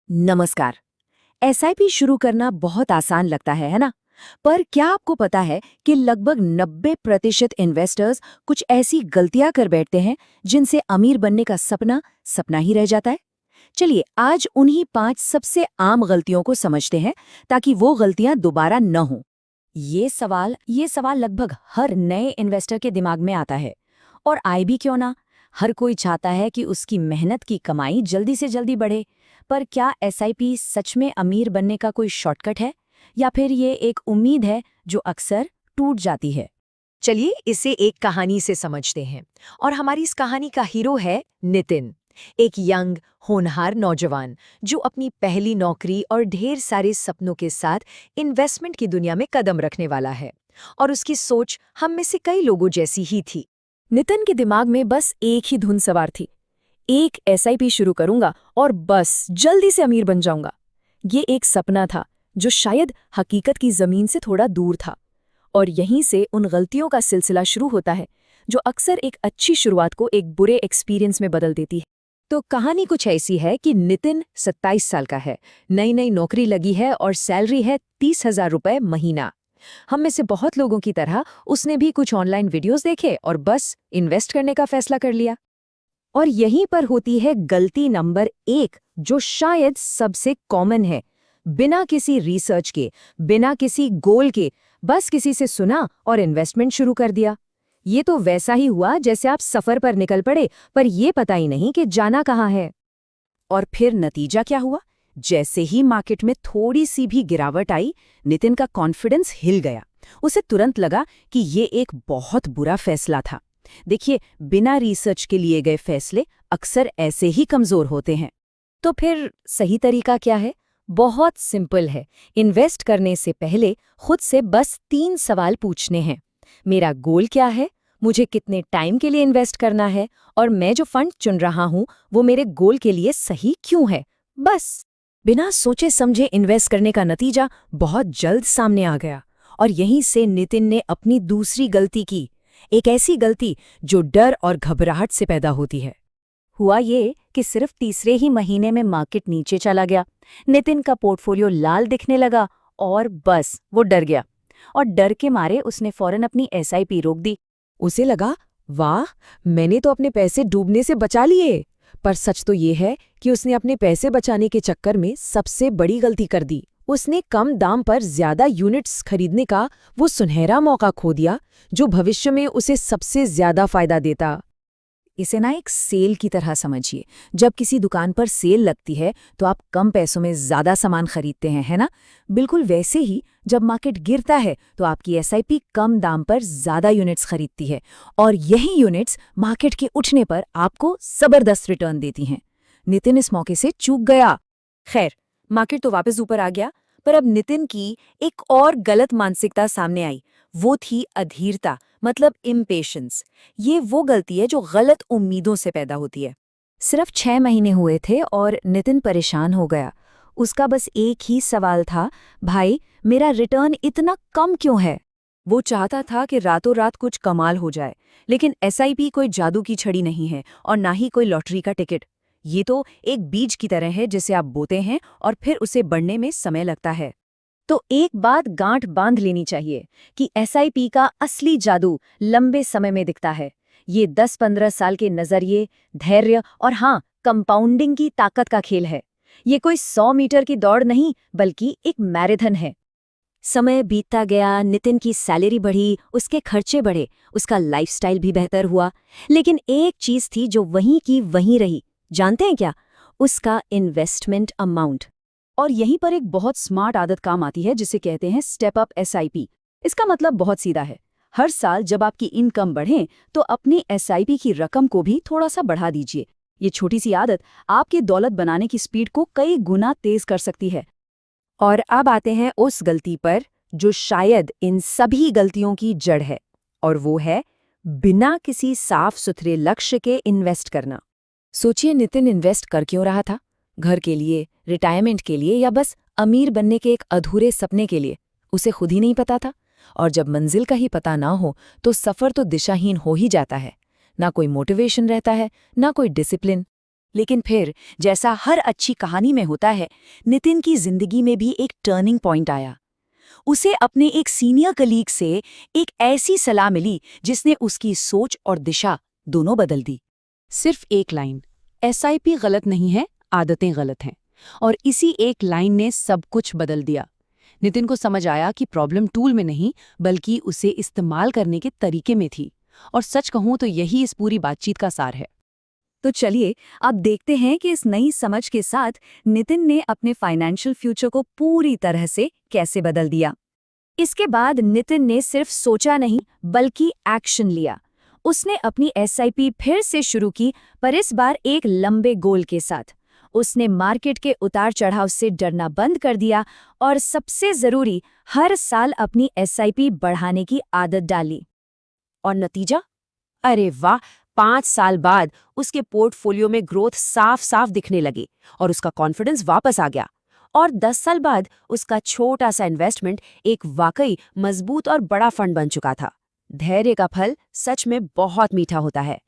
नमस्कार। एसआईपी शुरू करना बहुत आसान लगता है ना? पर क्या आपको पता है कि लगभग 90% इन्वेस्टर्स कुछ ऐसी गलतियां कर बैठते हैं जिनसे अमीर बनने का सपना सपना ही रह जाता है। चलिए आज उन्हीं 5 सबसे आम गलतियों को समझते हैं ताकि वो गलतियां दोबारा न हों। ये सवाल लगभग हर नए इन्वेस्टर के दिमाग में आता है। और आए भी क्यों ना, हर कोई चाहता है कि उसकी मेहनत की कमाई जल्दी से जल्दी बढ़े। पर क्या एसआईपी सच में अमीर बनने का कोई शॉर्टकट है, या फिर ये एक उम्मीद है जो अक्सर टूट जाती है? चलिए इसे एक कहानी से समझते हैं। और हमारी इस कहानी का हीरो है नितिन, एक यंग होनहार नौजवान जो अपनी पहली नौकरी और ढेर सारे सपनों के साथ इन्वेस्टमेंट की दुनिया में कदम रखने वाला है। और उसकी सोच हम में से कई लोगों जैसी ही थी। नितिन के दिमाग में बस एक ही धुन सवार थी। एक एसआईपी शुरू करूंगा और बस जल्दी से अमीर बन जाऊंगा। ये एक सपना था जो शायद हकीकत की जमीन से थोड़ा दूर था। और यहीं से उन गलतियों का सिलसिला शुरू होता है जो अक्सर एक अच्छी शुरुआत को एक बुरे एक्सपीरियंस में बदल देती है। तो कहानी कुछ ऐसी है कि नितिन 27 साल का है, नई नई नौकरी लगी है और सैलरी है 30,000 रुपए महीना। हम में से बहुत लोगों की तरह उसने भी कुछ ऑनलाइन वीडियोस देखे और बस इन्वेस्ट करने का फैसला कर लिया। और यहीं पर होती है गलती नंबर 1, जो शायद सबसे कॉमन है। बिना किसी रिसर्च के, बिना किसी गोल के, बस किसी से सुना और इन्वेस्टमेंट शुरू कर दिया। ये तो वैसा ही हुआ जैसे आप सफर पर निकल पड़े, पर ये पता ही नहीं कि जाना कहाँ है। और फिर नतीजा क्या हुआ? जैसे ही मार्केट में थोड़ी सी भी गिरावट आई, नितिन का कॉन्फिडेंस हिल गया। उसे तुरंत लगा कि ये एक बहुत बुरा फैसला था। देखिए, बिना रिसर्च के लिए गए फैसले अक्सर ऐसे ही कमजोर होते हैं। तो फिर सही तरीका क्या है? बहुत सिंपल है। इन्वेस्ट करने से पहले खुद से बस 3 सवाल पूछने हैं। मेरा गोल क्या है? मुझे कितने टाइम के लिए इन्वेस्ट करना है? और मैं जो फंड चुन रहा हूँ वो मेरे गोल के लिए सही क्यों है? बस। बिना सोचे समझे इन्वेस्ट करने का नतीजा बहुत जल्द सामने आ गया। और यहीं से नितिन ने अपनी दूसरी गलती की, एक ऐसी गलती जो डर और घबराहट से पैदा होती है। हुआ ये कि सिर्फ तीसरे ही महीने में मार्केट नीचे चला गया। नितिन का पोर्टफोलियो लाल दिखने लगा और बस वो डर गया। और डर के मारे उसने फौरन अपनी एसआईपी रोक दी। उसे लगा, वाह, मैंने तो अपने पैसे डूबने से बचा लिए। पर सच तो ये है कि उसने अपने पैसे बचाने के चक्कर में सबसे बड़ी गलती कर दी। उसने कम दाम पर ज्यादा यूनिट्स खरीदने का वो सुनहरा मौका खो दिया जो भविष्य में उसे सबसे ज्यादा फायदा देता। इसे ना एक सेल की तरह समझिए। जब किसी दुकान पर सेल लगती है तो आप कम पैसों में ज्यादा सामान खरीदते हैं, है ना? बिल्कुल वैसे ही जब मार्केट गिरता है तो आपकी एसआईपी कम दाम पर ज्यादा यूनिट्स खरीदती है, और यही यूनिट्स मार्केट के उठने पर आपको जबरदस्त रिटर्न देती हैं। नितिन इस मौके से चूक गया। खैर, मार्केट तो वापस ऊपर आ गया, पर अब नितिन की एक और गलत मानसिकता सामने आई। वो थी अधीरता, मतलब इम्पेशेंस। ये वो गलती है जो गलत उम्मीदों से पैदा होती है। सिर्फ 6 महीने हुए थे और नितिन परेशान हो गया। उसका बस एक ही सवाल था, भाई मेरा रिटर्न इतना कम क्यों है? वो चाहता था कि रातों रात कुछ कमाल हो जाए, लेकिन एसआईपी कोई जादू की छड़ी नहीं है और ना ही कोई लॉटरी का टिकट। ये तो एक बीज की तरह है जिसे आप बोते हैं और फिर उसे बढ़ने में समय लगता है। तो एक बात गांठ बांध लेनी चाहिए कि एसआईपी का असली जादू लंबे समय में दिखता है। ये 10-15 साल के नजरिए, धैर्य और हाँ, कंपाउंडिंग की ताकत का खेल है। ये कोई 100 मीटर की दौड़ नहीं, बल्कि एक मैराथन है। समय बीतता गया, नितिन की सैलरी बढ़ी, उसके खर्चे बढ़े, उसका लाइफस्टाइल भी बेहतर हुआ। लेकिन एक चीज थी जो वहीं की वहीं रही। जानते हैं क्या? उसका इन्वेस्टमेंट अमाउंट। और यहीं पर एक बहुत स्मार्ट आदत काम आती है जिसे कहते हैं स्टेप अप एसआईपी। इसका मतलब बहुत सीधा है। हर साल जब आपकी इनकम बढ़े तो अपनी एसआईपी की रकम को भी थोड़ा सा बढ़ा दीजिए। ये छोटी सी आदत आपकी दौलत बनाने की स्पीड को कई गुना तेज कर सकती है। और अब आते हैं उस गलती पर जो शायद इन सभी गलतियों की जड़ है, और वो है बिना किसी साफ सुथरे लक्ष्य के इन्वेस्ट करना। सोचिए, नितिन इन्वेस्ट कर क्यों रहा था? घर के लिए, रिटायरमेंट के लिए, या बस अमीर बनने के एक अधूरे सपने के लिए? उसे खुद ही नहीं पता था। और जब मंजिल का ही पता ना हो तो सफर तो दिशाहीन हो ही जाता है। ना कोई मोटिवेशन रहता है, ना कोई डिसिप्लिन। लेकिन फिर जैसा हर अच्छी कहानी में होता है, नितिन की जिंदगी में भी एक टर्निंग पॉइंट आया। उसे अपने एक सीनियर कलीग से एक ऐसी सलाह मिली जिसने उसकी सोच और दिशा दोनों बदल दी। सिर्फ एक लाइन, एसआईपी गलत नहीं है, आदतें गलत हैं। और इसी एक लाइन ने सब कुछ बदल दिया। नितिन को समझ आया कि प्रॉब्लम टूल में नहीं बल्कि उसे इस्तेमाल करने के तरीके में थी। और सच कहूं तो यही इस पूरी बातचीत का सार है। तो चलिए अब देखते हैं कि इस नई समझ के साथ नितिन ने अपने फाइनेंशियल फ्यूचर को पूरी तरह से कैसे बदल दिया। इसके बाद नितिन ने सिर्फ सोचा नहीं बल्कि एक्शन लिया। उसने अपनी एसआईपी फिर से शुरू की, पर इस बार एक लंबे गोल के साथ। उसने मार्केट के उतार चढ़ाव से डरना बंद कर दिया और सबसे जरूरी, हर साल अपनी एसआईपी बढ़ाने की आदत डाली। और नतीजा? अरे वाह, 5 साल बाद उसके पोर्टफोलियो में ग्रोथ साफ साफ दिखने लगी और उसका कॉन्फिडेंस वापस आ गया। और 10 साल बाद उसका छोटा सा इन्वेस्टमेंट एक वाकई मजबूत और बड़ा फंड बन चुका था। धैर्य का फल सच में बहुत मीठा होता है।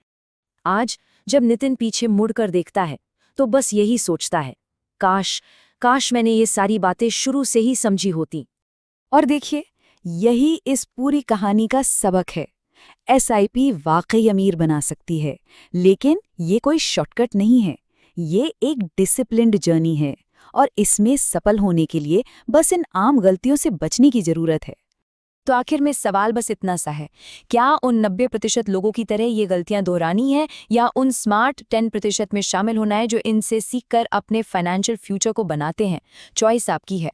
आज जब नितिन पीछे मुड़कर देखता है तो बस यही सोचता है, काश मैंने ये सारी बातें शुरू से ही समझी होती। और देखिए, यही इस पूरी कहानी का सबक है। एसआईपी वाकई अमीर बना सकती है, लेकिन ये कोई शॉर्टकट नहीं है। ये एक डिसिप्लिन्ड जर्नी है और इसमें सफल होने के लिए बस इन आम गलतियों से बचने की जरूरत है। तो आखिर में सवाल बस इतना सा है, क्या उन 90% लोगों की तरह ये गलतियां दोहरानी है या उन स्मार्ट 10% में शामिल होना है जो इनसे सीखकर अपने फाइनेंशियल फ्यूचर को बनाते हैं? चॉइस आपकी है।